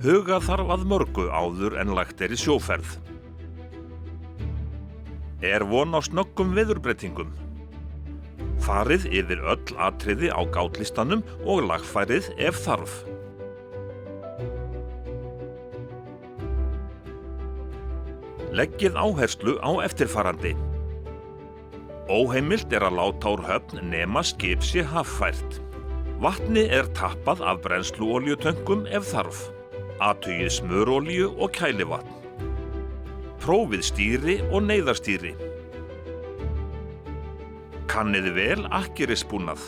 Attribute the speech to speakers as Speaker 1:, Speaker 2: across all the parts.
Speaker 1: Huga þarf að mörgu áður en lagt í sjóferð. Von á snöggum veðurbreytingum. Farið yfir öll atriði á gátlistanum og lagfærið ef þarf. Leggið áherslu á eftirfarandi. Óheimilt að láta úr höfn nema skip sé haffært. Vatni tappað af brennsluolíutöngum ef þarf. Athugið smurolíu og kælivatn. Prófið stýri og neyðarstýri. Kannið vel akkerisbúnað.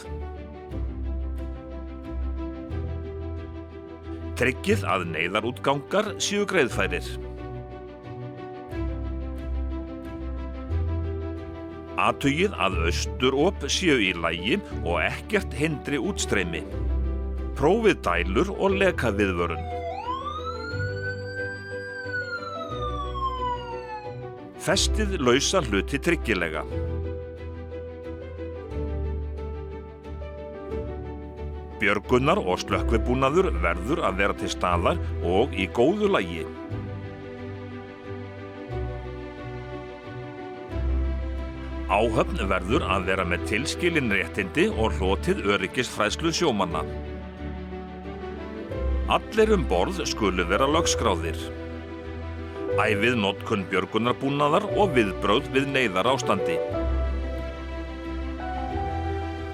Speaker 1: Tryggið að neyðarútgangar séu greiðfærir. Athugið að austuróp séu í lagi og ekkert hindri útstreymi. Prófið dælur og lekaviðvörun. Festið lausa hluti tryggilega. Björgunar- og slökkvibúnaður verður að vera til staðar og í góðu lagi. Áhöfn verður að vera með tilskilin réttindi og hlotið öryggisfræðslu sjómanna. Allir borð skulu vera lögskráðir. Æfið notkun björgunarbúnaðar og viðbrögð við neyðarástandi.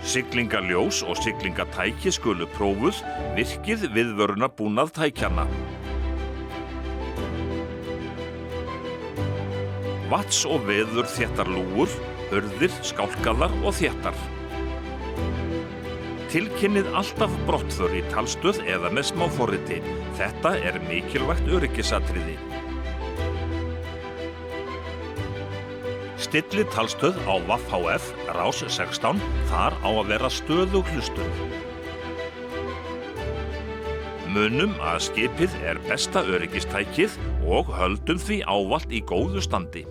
Speaker 1: Siglingaljós og siglingatæki skulu prófuð, virkið viðvörunarbúnað tækjanna. Vatns- og veður þéttar lúgur, hurðir, skálkaðar og þéttar. Tilkynnið alltaf brottför í talstöð eða með smáforriti. Þetta mikilvægt öryggisatriði. Stillið talstöð á VAFHF, rás 16, þar á að vera stöðug hlustun. Munum að skipið besta öryggistækið og höldum því ávallt í góðu standi.